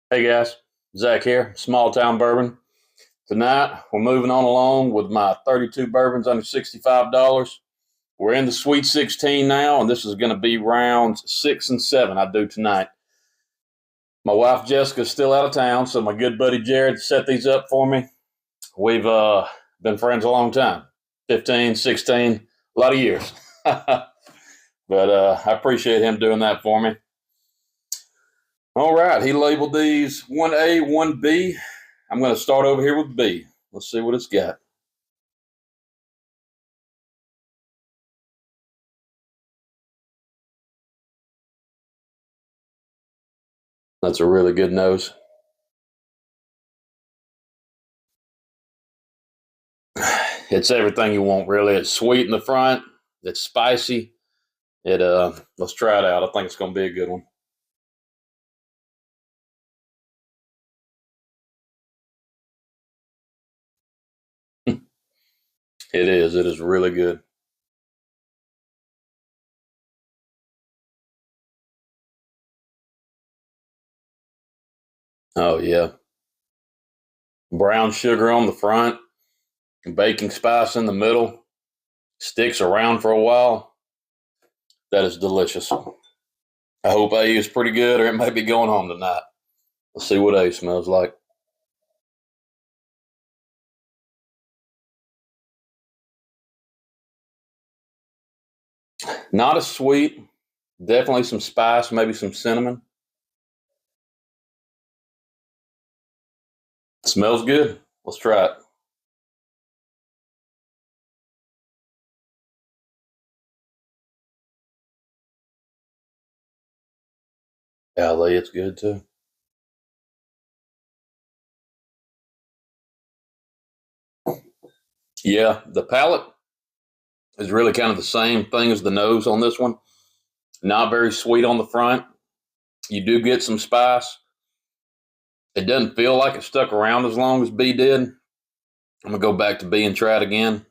Hey guys, Zach here, Small Town Bourbon. Tonight we're moving on along with my 32 bourbons under $65. We're in the Sweet 16 now, and this is going to be rounds 6 and 7 I do tonight. My wife Jessica's still out of town, so my good buddy Jared set these up for me. We've been friends a long time, 15, 16, a lot of years. But I appreciate him doing that for me. All right, he labeled these 1A, 1B. I'm going to start over here with B. Let's see what it's got. That's a really good nose. It's everything you want, really. It's sweet in the front. It's spicy. Let's try it out. I think it's going to be a good one. It is. It is really good. Oh yeah. Brown sugar on the front, baking spice in the middle. Sticks around for a while. That is delicious. I hope A is pretty good, or it may be going home tonight. Let's see what A smells like. Not as sweet. Definitely some spice, maybe some cinnamon. It smells good. Let's try it. Golly, it's good too. Yeah, the palate is really kind of the same thing as the nose on this one. Not very sweet on the front. You do get some spice. It doesn't feel like it stuck around as long as B did. I'm gonna go back to B and try it again.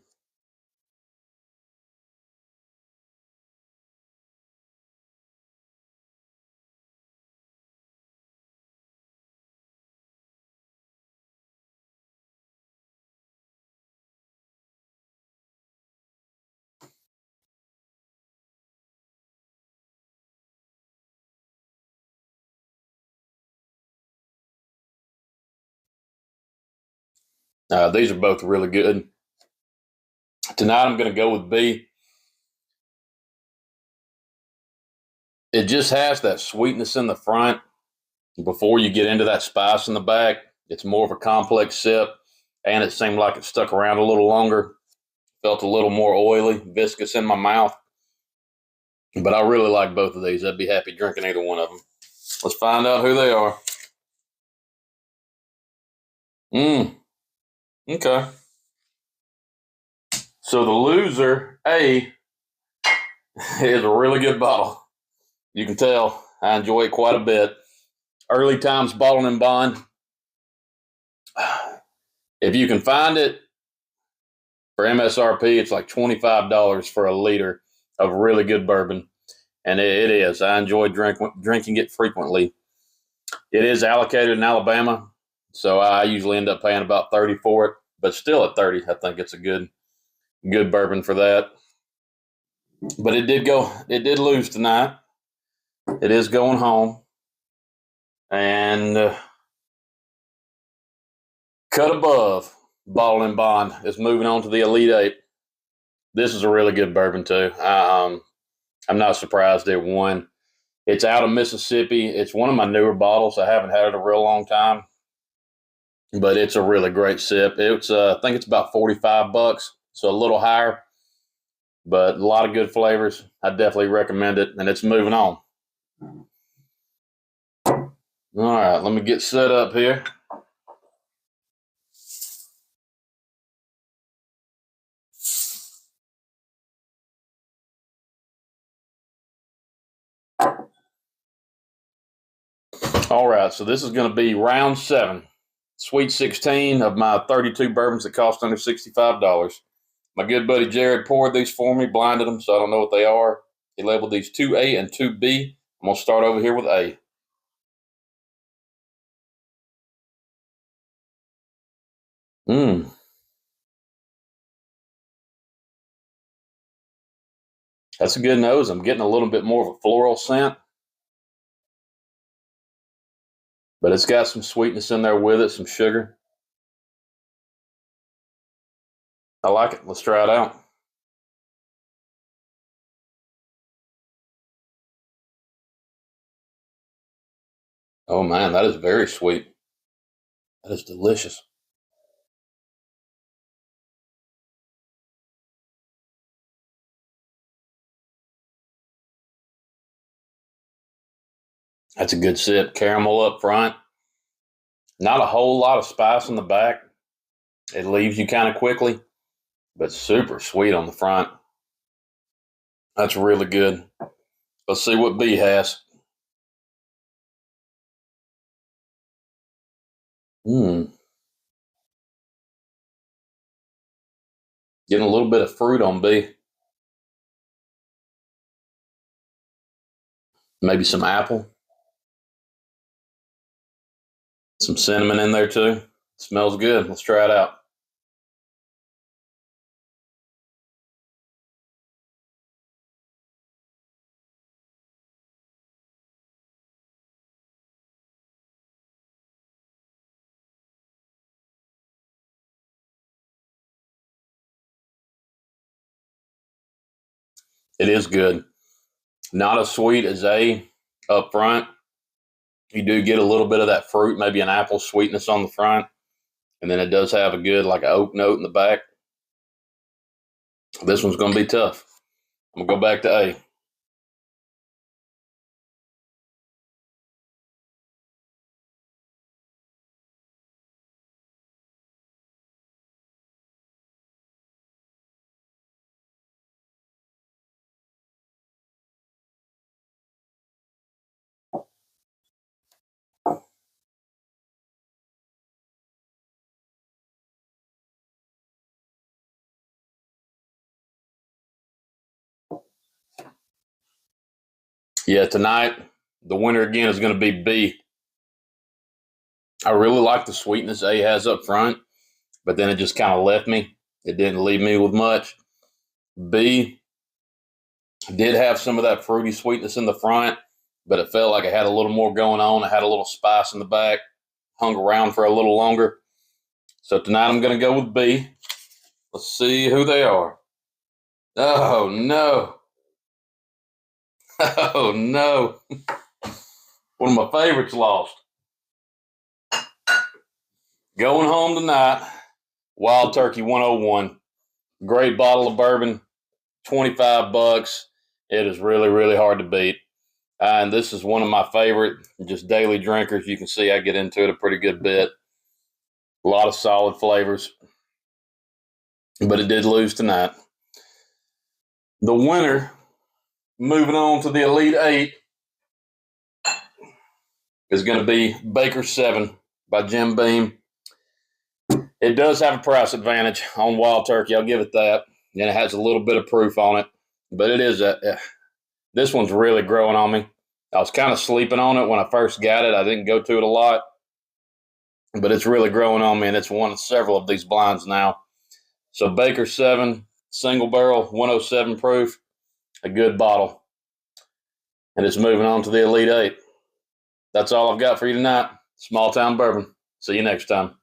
These are both really good. Tonight I'm gonna go with B. It just has that sweetness in the front before you get into that spice in the back. It's more of a complex sip, and it seemed like it stuck around a little longer. Felt a little more oily, viscous in my mouth. But I really like both of these. I'd be happy drinking either one of them. Let's find out who they are. Mm, okay. So the loser, A, is a really good bottle. You can tell I enjoy it quite a bit. Early times bottling and bond. If you can find it for MSRP, it's like $25 for a liter of really good bourbon. And it is. I enjoy drinking it frequently. It is allocated in Alabama, so I usually end up paying about 30 for it. But still at 30, I think it's a good bourbon for that. But it did lose tonight. It is going home. And cut above, bottle and bond is moving on to the Elite Eight. This is a really good bourbon too. I'm not surprised it won. It's out of Mississippi. It's one of my newer bottles. I haven't had it a real long time, but it's a really great sip. It's I think it's about $45, so a little higher, but a lot of good flavors. I definitely recommend it, and it's moving on. All right, let me get set up here. All right, so this is going to be round 7, Sweet 16 of my 32 bourbons that cost under $65. My good buddy Jared poured these for me, blinded them, so I don't know what they are. He labeled these 2A and 2B. I'm going to start over here with A. Mmm. That's a good nose. I'm getting a little bit more of a floral scent, but it's got some sweetness in there with it, some sugar. I like it. Let's try it out. Oh man, that is very sweet. That is delicious. That's a good sip. Caramel up front. Not a whole lot of spice in the back. It leaves you kind of quickly, but super sweet on the front. That's really good. Let's see what B has. Mmm. Getting a little bit of fruit on B. Maybe some apple. Some cinnamon in there too. Smells good. Let's try it out. It is good. Not as sweet as A up front. You do get a little bit of that fruit, maybe an apple sweetness on the front. And then it does have a good, like an oak note in the back. This one's going to be tough. I'm going to go back to A. Yeah, tonight, the winner again is going to be B. I really like the sweetness A has up front, but then it just kind of left me. It didn't leave me with much. B did have some of that fruity sweetness in the front, but it felt like it had a little more going on. It had a little spice in the back, hung around for a little longer. So tonight I'm going to go with B. Let's see who they are. Oh, no. Oh, no. One of my favorites lost. Going home tonight, Wild Turkey 101. Great bottle of bourbon, 25 bucks. It is really, really hard to beat. And this is one of my favorite, just daily drinkers. You can see I get into it a pretty good bit. A lot of solid flavors. But it did lose tonight. The winner, moving on to the Elite Eight, is going to be Baker 7 by Jim Beam. It does have a price advantage on Wild Turkey. I'll give it that. And it has a little bit of proof on it. But it is this one's really growing on me. I was kind of sleeping on it when I first got it. I didn't go to it a lot. But it's really growing on me, and it's won several of these blinds now. So Baker 7, single barrel, 107 proof, a good bottle. And it's moving on to the Elite Eight. That's all I've got for you tonight. Small Town Bourbon. See you next time.